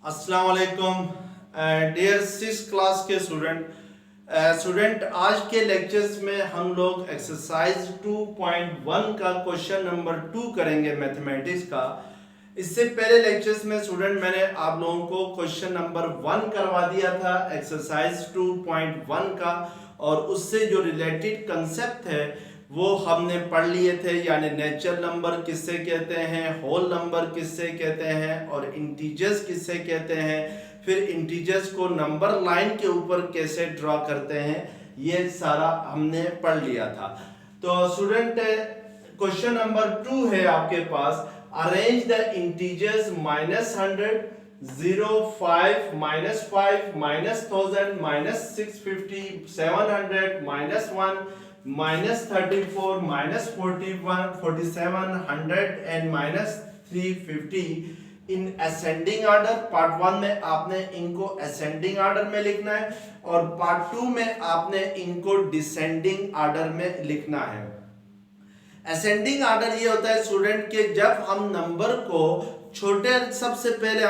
अस्सलाम वालेकुम dear 6 class के स्टूडेंट आज के लेक्चर्स में हम लोग एक्सरसाइज 2.1 का क्वेश्चन नंबर 2 करेंगे मैथमेटिक्स का। इससे पहले लेक्चर्स में स्टूडेंट मैंने आप लोगों को क्वेश्चन नंबर 1 करवा दिया था एक्सरसाइज 2.1 का, और उससे जो रिलेटेड कंसेप्ट है वो हमने पढ़ लिए थे, यानी नेचुरल नंबर किससे कहते हैं, होल नंबर किससे कहते हैं और इंटीजर्स किससे कहते हैं, फिर इंटीजर्स को नंबर लाइन के ऊपर कैसे ड्रॉ करते हैं, ये सारा हमने पढ़ लिया था। तो स्टूडेंट क्वेश्चन नंबर 2 है आपके पास, arrange the integers -100, 0, 5, -5, -1000, -650, 700, -1, -34, -41, 47, 100 and -350 in ascending order. Part 1 में आपने इनको असेंडिंग ऑर्डर में लिखना है और पार्ट 2 में आपने इनको डिसेंडिंग ऑर्डर में लिखना है। असेंडिंग ऑर्डर ये होता है स्टूडेंट के जब हम नंबर को छोटे सबसे पहले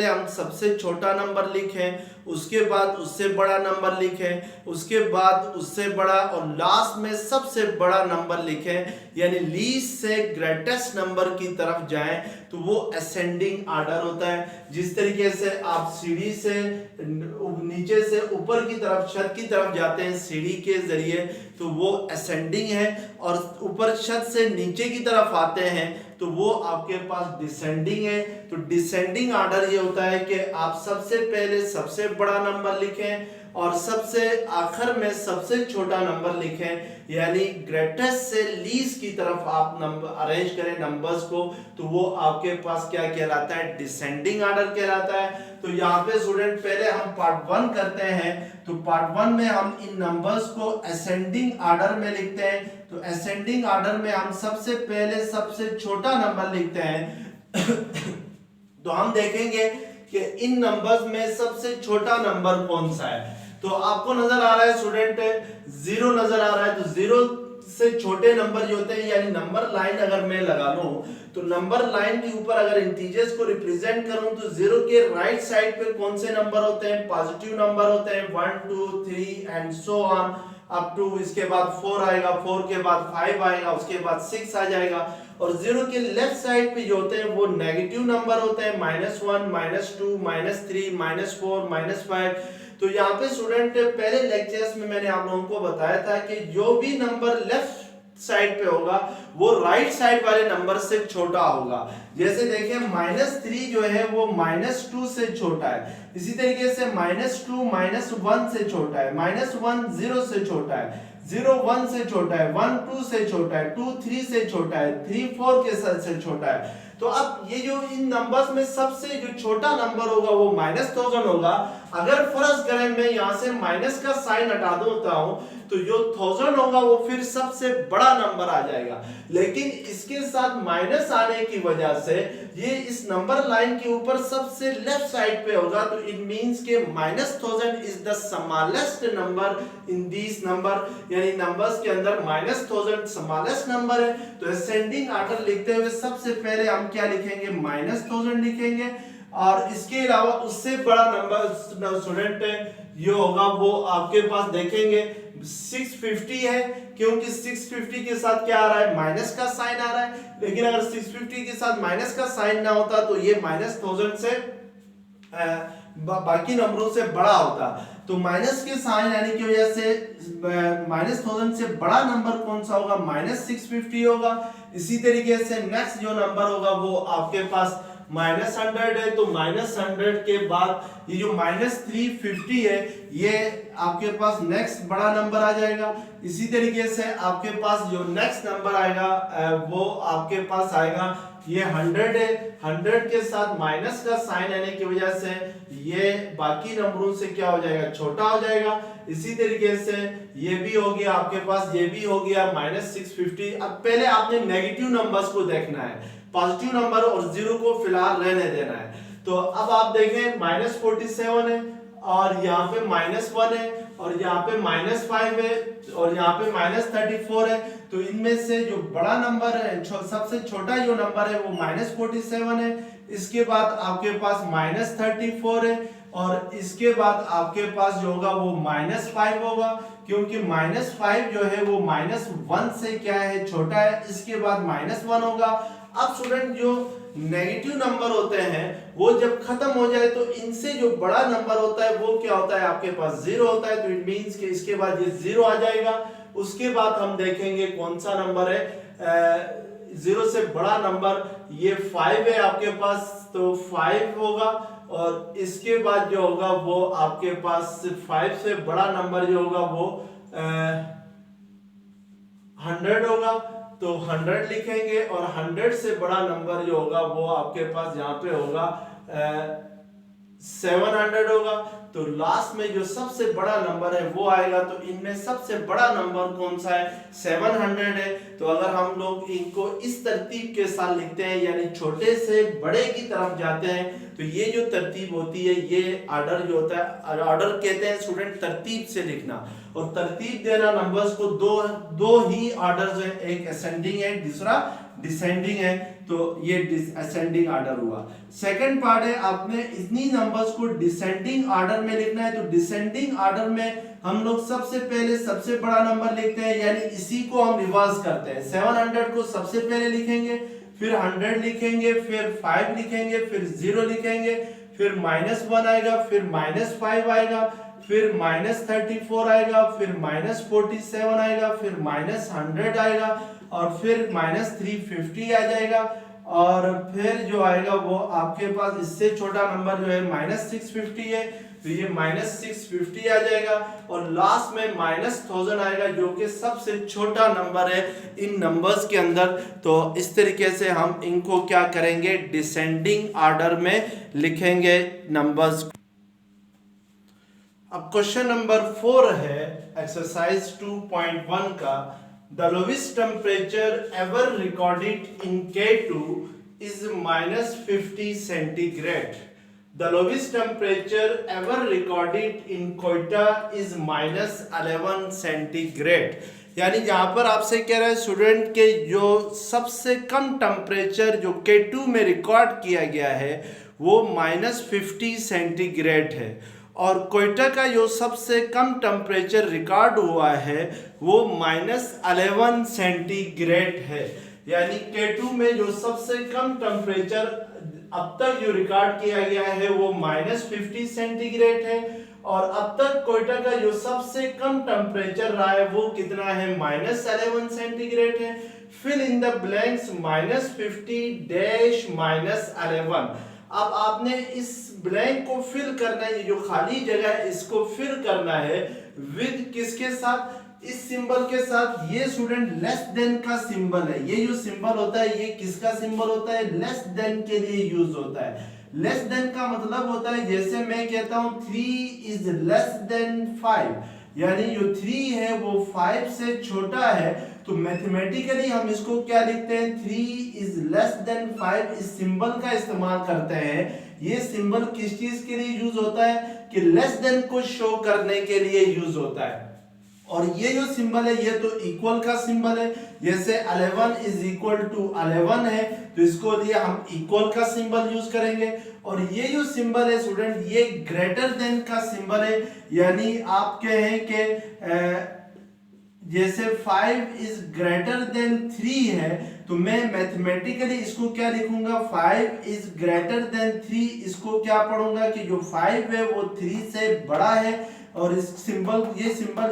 हम सबसे छोटा नंबर लिखें, उसके बाद उससे बड़ा नंबर लिखें, उसके बाद उससे बड़ा और लास्ट में सबसे बड़ा नंबर लिखें, यानी लीस्ट से ग्रेटेस्ट नंबर की तरफ जाएं, तो वो असेंडिंग ऑर्डर होता है। जिस तरीके से आप सीढ़ी से नीचे से ऊपर की तरफ छत की तरफ जाते हैं सीढ़ी के जरिए, तो वो असेंडिंग है, और ऊपर छत से नीचे की तरफ आते हैं तो वो आपके पास डिसेंडिंग है। तो डिसेंडिंग ऑर्डर ये होता है कि आप सबसे पहले सबसे बड़ा नंबर लिखें और सबसे आखिर में सबसे छोटा नंबर लिखें, यानी ग्रेटेस्ट से लीस्ट की तरफ आप नंबर अरेंज करें नंबर्स को, तो वो आपके पास क्या कहलाता है, डिसेंडिंग ऑर्डर कहलाता है। तो यहाँ पे स्टूडेंट पहले हम पार्ट 1 करते हैं, तो पार्ट 1 में हम इन नंबर्स को असेंडिंग ऑर्डर में लिखते हैं। तो असेंडिंग ऑर्डर में हम सबसे पहले सबसे छोटा नंबर लिखते हैं तो हम देखेंगे कि इन नंबर्स में सबसे छोटा नंबर कौन सा है। तो आपको नजर आ रहा है स्टूडेंट 0 नजर आ रहा है, तो 0 से छोटे नंबर जो होते हैं, यानी नंबर लाइन अगर मैं लगा लूं तो नंबर लाइन के ऊपर अगर इंटीजर्स को रिप्रेजेंट करूं तो 0 के राइट साइड पे कौन से नंबर होते हैं, पॉजिटिव नंबर होते हैं, 1 2 3 and so on up to, इसके बाद 4 आएगा, 4 के बाद 5 आएगा, उसके बाद 6 आ जाएगा। और 0 के लेफ्ट साइड पे जो होते हैं वो नेगेटिव नंबर होते हैं, -1 -2 -3 -4 -5। तो यहाँ पे स्टूडेंट पहले लेक्चर्स में मैंने आप लोगों को बताया था कि जो भी नंबर लेफ्ट साइड पे होगा वो राइट साइड वाले नंबर से छोटा होगा। जैसे देखिए -3 जो है वो -2 से छोटा है, इसी तरीके से -2 -1 से छोटा है, -1 0 से छोटा है, 0 1 से छोटा है, 1 2 से छोटा है, 2 3 से छोटा है, 3 4 के साथ से छोटा है। तो अब ये जो इन नंबर्स में सबसे जो छोटा नंबर होगा वो -1000 होगा। अगर फर्ज करें मैं यहाँ से माइनस का साइन हटा देता हूं तो जो 1000 होगा वो फिर सबसे बड़ा नंबर आ जाएगा, लेकिन इसके साथ माइनस आने की वजह से ये इस नंबर लाइन के ऊपर सबसे लेफ्ट साइड पे होगा। तो इट मींस के -1000 is the smallest number in this number, यानी नंबर्स के अंदर -1000 स्मॉलेस्ट नंबर है। तो असेंडिंग ऑर्डर लिखते हुए सबसे पहले हम क्या लिखेंगे, -1000 लिखेंगे, और इसके अलावा उससे बड़ा नंबर स्टूडेंट ये होगा वो आपके पास देखेंगे 650 है, क्योंकि 650 के साथ क्या आ रहा है, माइनस का साइन आ रहा है, लेकिन अगर 650 के साथ माइनस का साइन ना होता तो ये -1000 से बाकी नंबरों से बड़ा होता। तो माइनस के साइन आने की वजह से -1000 से बड़ा नंबर कौन सा होगा, -650 होगा। इसी तरीके से नेक्स्ट जो नंबर होगा वो आपके पास -100 है, तो -100 के बाद ये जो -350 है ये आपके पास नेक्स्ट बड़ा नंबर आ जाएगा। इसी तरीके से आपके पास जो नेक्स्ट नंबर आएगा वो आपके पास आएगा ये 100 है, 100 के साथ माइनस का साइन आने की वजह से ये बाकी नंबरों से क्या हो जाएगा, छोटा हो जाएगा। इसी तरीके से ये भी हो गया आपके पास, ये भी हो गया -650। अब पहले आपने नेगेटिव नंबर्स को देखना है, पॉजिटिव नंबर और 0 को फिलहाल रहने देना है। तो अब आप देखें -47 है और यहाँ पे -1 है, और यहाँ पे -5 है और यहाँ पे -34 है, तो इनमें से जो बड़ा नंबर है, सबसे छोटा जो नंबर है वो -47 है। इसके बाद आपके पास -34 है और इसके बाद आपके पास जो होगा वो -5 होगा, क्योंकि -5 जो है वो -1 से क्या है, छोटा है। इसके बाद -1 होगा। अब स्टूडेंट जो नेगेटिव नंबर होते हैं वो जब खत्म हो जाए तो इनसे जो बड़ा नंबर होता है वो क्या होता है, आपके पास 0 होता है, तो इट मींस कि इसके बाद ये 0 आ जाएगा। उसके बाद हम देखेंगे कौन सा नंबर है 0 से बड़ा नंबर, ये 5 है आपके पास, तो 5 होगा। और इसके बाद जो होगा वो आपके पास 5 से बड़ा नंबर जो होगा वो 100 होगा, तो 100 लिखेंगे। और 100 से बड़ा नंबर जो होगा वो आपके पास यहाँ पे होगा 700 होगा। तो लास्ट में जो सबसे बड़ा नंबर है वो आएगा, तो इनमें सबसे बड़ा नंबर कौन सा है, 700 है। तो अगर हम लोग इनको इस तरतीब के साथ लिखते हैं, यानी छोटे से बड़े की तरफ जाते हैं, तो ये जो तरतीब होती है ये ऑर्डर जो होता है, ऑर्डर कहते हैं स्टूडेंट तरतीब से लिखना। और तरतीब देना नंबर्स को दो ही ऑर्डर्स है, एक असेंडिंग है, दूसरा डिसेंडिंग है, तो ये असेंडिंग ऑर्डर हुआ। सेकंड पार्ट है, आपने इतनी नंबर्स को डिसेंडिंग ऑर्डर में लिखना है। तो डिसेंडिंग ऑर्डर में हम लोग सबसे पहले सबसे बड़ा नंबर लिखते हैं, यानी इसी को हम रिवर्स करते हैं। 700 को सबसे पहले लिखेंगे, फिर 100 लिखेंगे, फिर 5 लिखेंगे, फिर 0 लिखेंगे, फिर -1 आएगा, फिर -5 आएगा, फिर -34 आएगा, फिर -47 आएगा, फिर -100 आएगा, और फिर -350 आ जाएगा, और फिर जो आएगा वो आपके पास इससे छोटा नंबर जो है -650 है, तो ये -650 आ जाएगा। और लास्ट में -1000 आएगा, जो कि सबसे छोटा नंबर है इन नंबर्स के अंदर। तो इस तरीके से हम इनको क्या करेंगे, डिसेंडिंग ऑर्डर में लिखेंगे नंबर्स। अब क्वेश्चन नंबर 4 है एक्सरसाइज 2.1 का। The lowest temperature ever recorded in K2 is -50 centigrade. The lowest temperature ever recorded in Koita is -11 centigrade. यानी यहाँ पर आपसे कह रहा है स्टूडेंट के जो सबसे कम टेम्परेचर जो K2 में रिकॉर्ड किया गया है वो -50 सेंटीग्रेड है, और कोयटा का जो सबसे कम टेम्परेचर रिकॉर्ड हुआ है वो -11 सेंटीग्रेड है। यानी K2 में जो सबसे कम टेम्परेचर अब तक जो रिकॉर्ड किया गया है वो -50 सेंटीग्रेड है, और अब तक कोयटा का जो सबसे कम टेम्परेचर रहा है वो कितना है, -11 सेंटीग्रेड है। Fill in the blanks -50 dash -11। अब आपने इस ब्लैंक को फिल करना है, ये जो खाली जगह है इसको फिल करना है विद किसके साथ, इस सिंबल के साथ। ये स्टूडेंट लेस देन का सिंबल है, ये जो सिंबल होता है ये किसका सिंबल होता है, लेस देन के लिए यूज होता है। लेस देन का मतलब होता है, जैसे मैं कहता हूं 3 इज लेस देन 5, यानी जो 3 है वो 5 से छोटा है, तो मैथमेटिकली हम इसको क्या लिखते हैं, 3 इज लेस देन 5। इस सिंबल का इस्तेमाल करते हैं। ये सिंबल किस चीज के लिए यूज होता है, कि लेस देन को शो करने के लिए यूज होता है। और ये जो सिंबल है ये तो इक्वल का सिंबल है, जैसे 11 इज इक्वल टू 11 है, तो इसको लिए हम इक्वल का सिंबल यूज करेंगे। और ये जो सिंबल है स्टूडेंट ये ग्रेटर देन का सिंबल है, यानी आप कहें कि जैसे 5 इज ग्रेटर देन 3 है, तो मैं मैथमेटिकली इसको क्या लिखूंगा, 5 इज ग्रेटर देन 3, इसको क्या पढ़ूंगा कि जो 5 है वो 3 से बड़ा है, और इस सिंबल ये सिंबल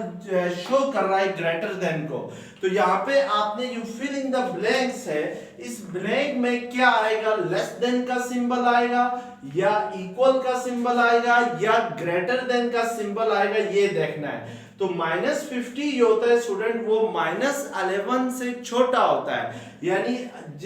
शो कर रहा है ग्रेटर देन को। तो यहाँ पे आपने जो फिल इन द ब्लैंक्स है, इस ब्लैंक में क्या आएगा, लेस देन का सिंबल आएगा, या इक्वल का सिंबल आएगा, या ग्रेटर देन का सिंबल आएगा, ये देखना है। तो -50 जो होता है स्टूडेंट वो -11 से छोटा होता है। यानी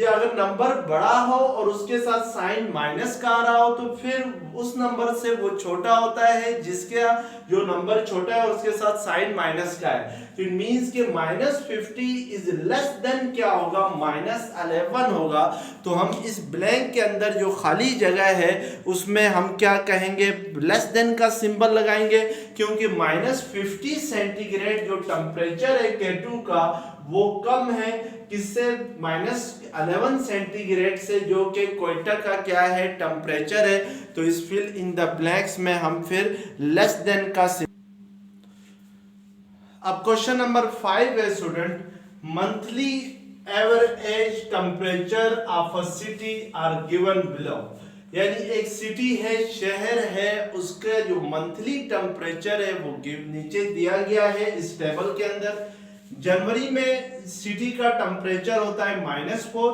अगर नंबर बड़ा हो और उसके साथ साइन माइनस का आ रहा हो तो फिर उस नंबर से वो छोटा होता है जिसका जो नंबर छोटा है और उसके साथ साइन माइनस का है। तो इट मींस कि -50 इज लेस देन क्या होगा, -11 होगा। तो हम इस ब्लैंक के अंदर जो खाली जगह है उसमें हम क्या कहेंगे, लेस देन का सिंबल लगाएंगे, क्योंकि -50 सेंटीग्रेड जो टेम्परेचर है K2 का वो कम है किससे, -11 सेंटीग्रेड से, जो कि क्वेटा का क्या है टेम्परेचर है। तो इस फिल इन द ब्लैंक्स में हम फिर लेस देन का। अब क्वेश्चन नंबर 5 है student, monthly average temperature of a city are given below. यानी एक सिटी है, शहर है, उसका जो मंथली टेम्परेचर है वो नीचे दिया गया है इस टेबल के अंदर। जनवरी में सिटी का टेम्परेचर होता है -4,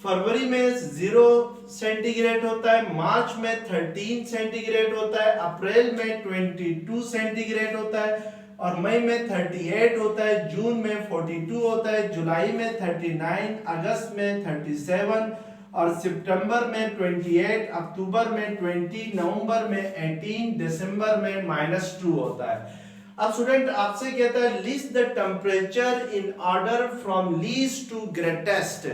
फरवरी में 0 सेंटीग्रेड होता है, मार्च में 13 सेंटीग्रेड होता है, अप्रैल में 22 सेंटीग्रेड होता है, और मई में 38 होता है, जून में 42 होता है, जुलाई में 39, अगस्त में 37 और सितंबर में 28, अक्टूबर में 20, नवंबर में 18, दिसंबर में -2 होता है। अब स्टूडेंट आपसे कहता है list the temperature in order from least to greatest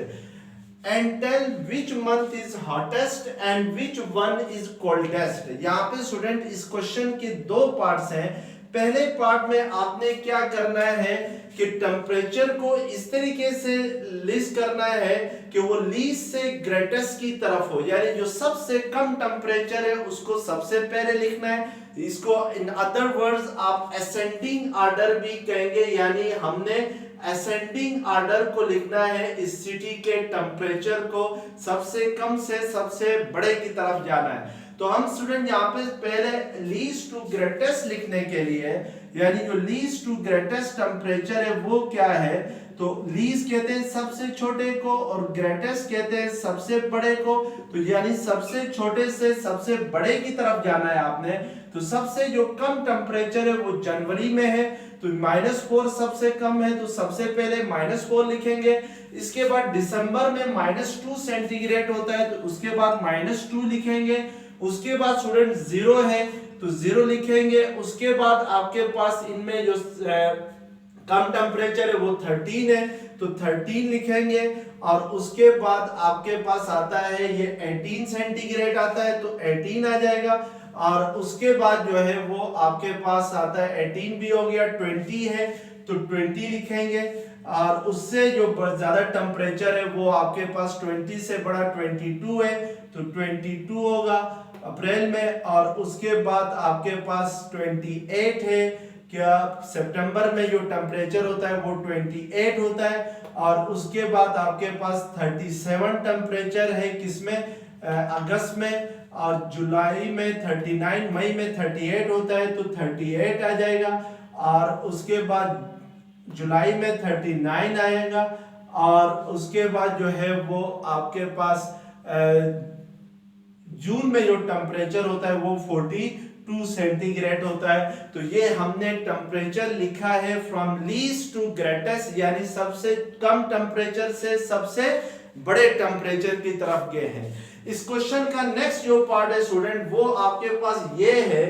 and tell which month is hottest and which one is coldest. यहाँ पे स्टूडेंट इस क्वेश्चन के दो पार्ट्स हैं। पहले पार्ट में आपने क्या करना है कि टेम्परेचर को इस तरीके से लिस्ट करना है कि वो लीस्ट से ग्रेटेस्ट की तरफ हो, यानी जो सबसे कम टेम्परेचर है उसको सबसे पहले लिखना है। इसको इन अदर वर्ड्स आप असेंडिंग ऑर्डर भी कहेंगे, यानी हमने असेंडिंग ऑर्डर को लिखना है। इस सिटी के टेम्परेचर को सबसे कम से सबसे बड़े की तरफ जाना है। तो हम स्टूडेंट यहाँ पे पहले लीस्ट टू ग्रेटेस्ट लिखने के लिए, यानी जो लीस्ट टू ग्रेटेस्ट टेम्परेचर है वो क्या है, तो लीस्ट कहते हैं सबसे छोटे को और ग्रेटेस्ट कहते हैं सबसे बड़े को। तो यानी सबसे छोटे से सबसे बड़े की तरफ जाना है आपने। तो सबसे जो कम टेम्परेचर है वो जनवरी में है, तो -4 सबसे कम है, तो सबसे पहले -4 लिखेंगे। इसके बाद दिसंबर में -2 सेंटीग्रेड होता है, तो उसके बाद -2 लिखेंगे। उसके बाद स्टूडेंट 0 है तो 0 लिखेंगे। उसके बाद आपके पास इनमें जो कम टेम्परेचर है वो 13 है, तो 13 लिखेंगे। और उसके बाद आपके पास आता है ये 18 सेंटीग्रेड आता है, तो 18 आ जाएगा। और उसके बाद जो है वो आपके पास आता है 18 भी हो गया, 20 है तो 20 लिखेंगे। और उससे जो ज्यादा टेम्परेचर है वो आपके पास 20 से बड़ा 22 है, तो 22 होगा अप्रैल में। और उसके बाद आपके पास 28 है, क्या सितंबर में जो टेम्परेचर होता है वो 28 होता है। और उसके बाद आपके पास 37 टेम्परेचर है किसमें, अगस्त में। और जुलाई में 39, मई में 38 होता है, तो 38 आ जाएगा। और उसके बाद जुलाई में 39 आएगा। और उसके बाद जो है वो आपके पास जून में जो टेम्परेचर होता है वो 42 सेंटीग्रेड होता है। तो ये हमने टेम्परेचर लिखा है फ्रॉम लीस्ट टू ग्रेटेस्ट, यानी सबसे कम टेम्परेचर से सबसे बड़े टेम्परेचर की तरफ गए हैं। इस क्वेश्चन का नेक्स्ट जो पार्ट है स्टूडेंट वो आपके पास ये है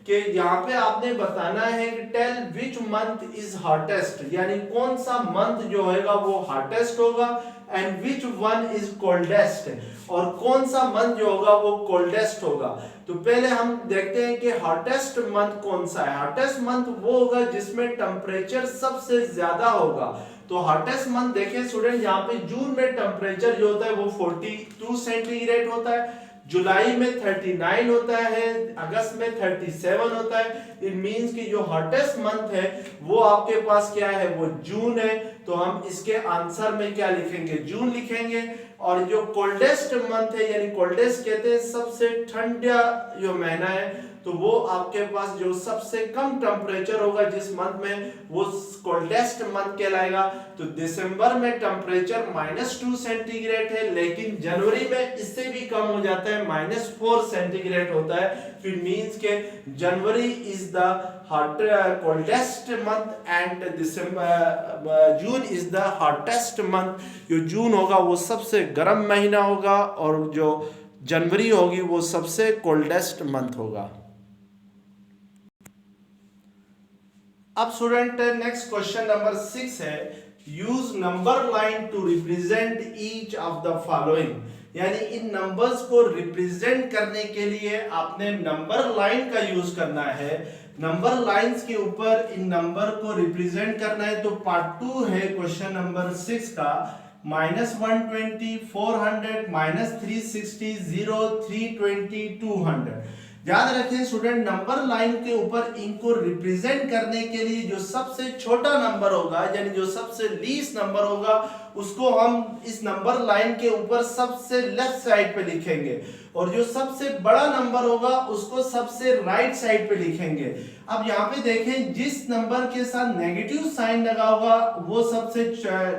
कि यहाँ पे आपने बताना है कि tell which month is hottest, यानी कौन सा मंथ जो होगा वो हॉटेस्ट होगा, and which one is coldest, और कौन सा मंथ जो होगा वो कोल्डेस्ट होगा। तो पहले हम देखते हैं कि हॉटेस्ट मंथ कौन सा है। हॉटेस्ट मंथ वो होगा जिसमें टेम्परेचर सबसे ज्यादा होगा। तो हॉटेस्ट मंथ देखें स्टूडेंट, यहाँ पे जून में टेम्परेचर जो होता है वो 42 सेंटीग्रेड होता है, जुलाई में 39 होता है, अगस्त में 37 होता है। इट मींस कि जो हॉटेस्ट मंथ है वो आपके पास क्या है, वो जून है। तो हम इसके आंसर में क्या लिखेंगे, जून लिखेंगे। और जो कोल्डेस्ट मंथ है, यानी कोल्डेस्ट कहते हैं सबसे ठंडा जो महीना है, तो वो आपके पास जो सबसे कम टेम्परेचर होगा जिस मंथ में, वो कोल्डेस्ट मंथ कहलाएगा। तो दिसंबर में टेम्परेचर -2 सेंटीग्रेड है, लेकिन जनवरी में इससे भी कम हो जाता है, -4 सेंटीग्रेड होता है। फिर मींस के जनवरी is the coldest month and June is the hottest month. जो जून होगा वो सबसे गर्म महीना होगा और जो जनवरी होगी वो सबसे कोल्डेस्ट मंथ होगा। अब स्टूडेंट नेक्स्ट क्वेश्चन नंबर 6 है, use number line to represent each of the following, यानी इन नंबर्स को रिप्रेजेंट करने के लिए आपने नंबर लाइन का यूज करना है। नंबर लाइंस के ऊपर इन नंबर को रिप्रेजेंट करना है। तो पार्ट 2 है क्वेश्चन नंबर 6 का, -120, 400, -360, 0, 320, 200। याद रखें स्टूडेंट, नंबर लाइन के ऊपर इनको रिप्रेजेंट करने के लिए जो सबसे छोटा नंबर होगा, यानी जो सबसे लीस्ट नंबर होगा, उसको हम इस नंबर लाइन के ऊपर सबसे लेफ्ट साइड पे लिखेंगे और जो सबसे बड़ा नंबर होगा उसको सबसे राइट साइड पे लिखेंगे। अब यहाँ पे देखें, जिस नंबर के साथ नेगेटिव साइन लगा होगा वो सबसे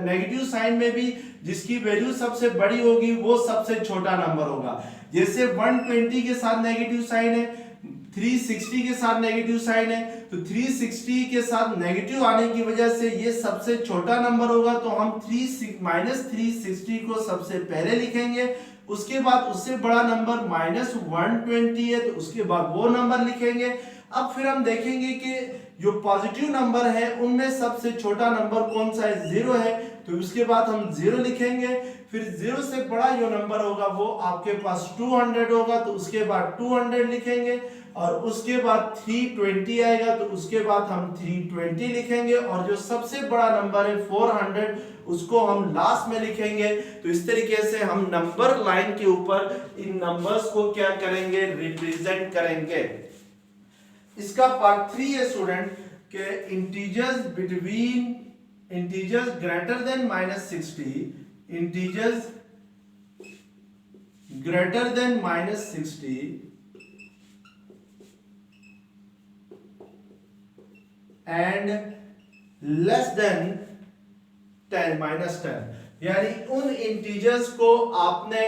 नेगेटिव साइन में भी जिसकी वैल्यू सबसे बड़ी होगी वो सबसे छोटा नंबर होगा। जैसे 120 के साथ नेगेटिव साइन है, 360 के साथ नेगेटिव साइन है, तो 360 के साथ नेगेटिव आने की वजह से ये सबसे छोटा नंबर होगा, तो हम -360 को सबसे पहले लिखेंगे। उसके बाद उससे बड़ा नंबर -120 है तो उसके बाद वो नंबर लिखेंगे। अब फिर हम देखेंगे कि जो पॉजिटिव नंबर है उनमें सबसे छोटा नंबर कौन सा है, 0 है, तो उसके बाद हम 0 लिखेंगे। फिर 0 से बड़ा जो नंबर होगा वो आपके पास 200 होगा, तो उसके बाद 200 लिखेंगे और उसके बाद 320 आएगा तो उसके बाद हम 320 लिखेंगे और जो सबसे बड़ा नंबर है 400 उसको हम लास्ट में लिखेंगे। तो इस तरीके से हम नंबर लाइन के ऊपर इन नंबर्स को क्या करेंगे, रिप्रेजेंट करेंगे। इसका पार्ट 3 है स्टूडेंट के integers between integers greater than -60, integers greater than -60 and less than 10, यानी उन इंटीजर्स को आपने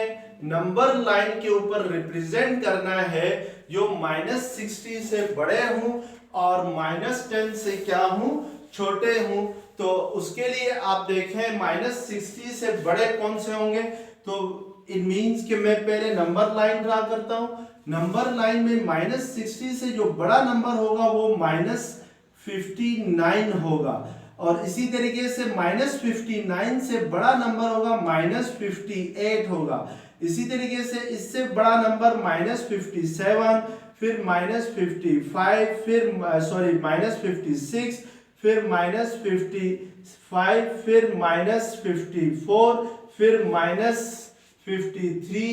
नंबर लाइन के ऊपर रिप्रेजेंट करना है जो -60 से बड़े हूं और -10 से क्या हूं, छोटे हूं। तो उसके लिए आप देखें -60 से बड़े कौन से होंगे, तो इट मींस कि मैं पहले नंबर लाइन ड्रा करता हूं। नंबर लाइन में -60 से जो बड़ा नंबर होगा वो -59 होगा और इसी तरीके से -59 से बड़ा नंबर होगा -58 होगा। इसी तरीके से इससे बड़ा नंबर -57, फिर -55, फिर -56, फिर -55, फिर -54, फिर -53,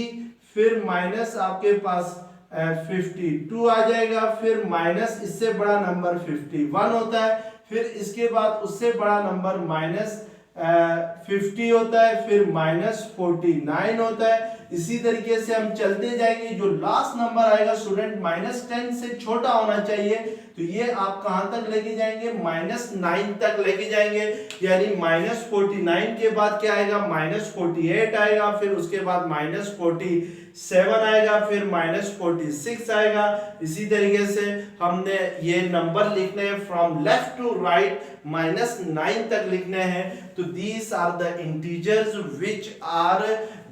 फिर माइनस आपके पास 52 आ जाएगा, फिर माइनस इससे बड़ा नंबर 51 होता है, फिर इसके बाद उससे बड़ा नंबर -50 होता है, फिर -49 होता है। इसी तरीके से हम चलते जाएंगे। जो लास्ट नंबर आएगा स्टूडेंट -10 से छोटा होना चाहिए, तो ये आप कहां तक लेके जाएंगे, -9 तक लेके जाएंगे। यानी -49 के बाद क्या आएगा, -48 आएगा, फिर उसके बाद -47 आएगा, फिर -46 आएगा। इसी तरीके से हमने ये नंबर लिखने हैं फ्रॉम लेफ्ट टू राइट, -9 तक लिखने हैं। तो these are the integers which are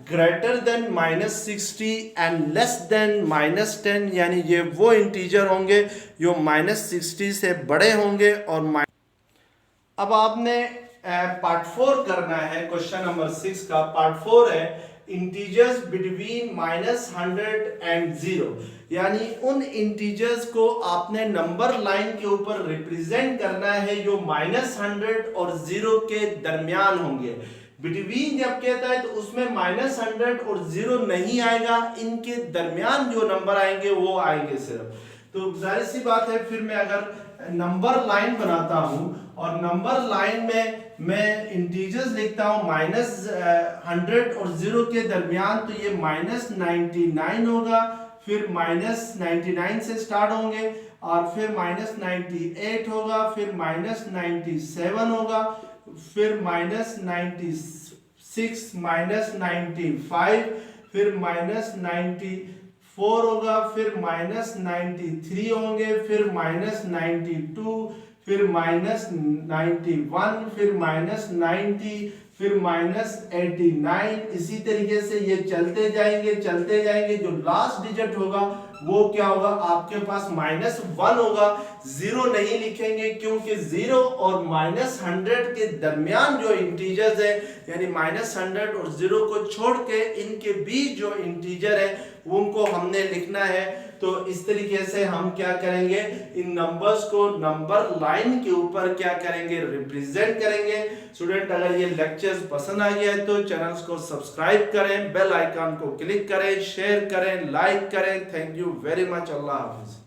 greater than -60 and less than -10, यानी ये वो इंटीजर होंगे जो -60 से बड़े होंगे। और अब आपने पार्ट 4 करना है। क्वेश्चन नंबर 6 का पार्ट 4 है इंटीजर्स बिटवीन -100 एंड 0, यानी उन इंटीजर्स को आपने नंबर लाइन के ऊपर रिप्रेजेंट करना है जो -100 और 0 के दरमियान होंगे। बिटवीन जब कहता है तो उसमें -100 और 0 नहीं आएगा, इनके दरमियान जो नंबर आएंगे वो आएंगे सिर्फ। तो जाहिर सी बात है, फिर मैं अगर नंबर लाइन बनाता हूं और नंबर लाइन में मैं इंटीजर्स लिखता हूं -100 और 0 के दरमियान, तो ये -99 होगा, फिर -99 से स्टार्ट होंगे और फिर -98 होगा, फिर -97 होगा, फिर -96, -95, फिर -95, 4 होगा, फिर -93 होंगे, फिर -92, फिर -91, फिर -90, फिर -89। इसी तरीके से ये चलते जाएंगे। जो लास्ट डिजिट होगा वो क्या होगा, आपके पास -1 होगा। जीरो नहीं लिखेंगे क्योंकि 0 और -100 के दरमियान जो इंटीजर्स है, यानी -100 और 0 को छोड़ के इनके बीच जो इंटीजर है उनको हमने लिखना है। तो इस तरीके से हम क्या करेंगे, इन नंबर्स को नंबर लाइन के ऊपर क्या करेंगे, रिप्रेजेंट करेंगे। स्टूडेंट, अगर ये लेक्चर्स पसंद आ गया है तो चैनल्स को सब्सक्राइब करें, बेल आइकन को क्लिक करें, शेयर करें, लाइक करें। Thank you very much. Allah Hafiz.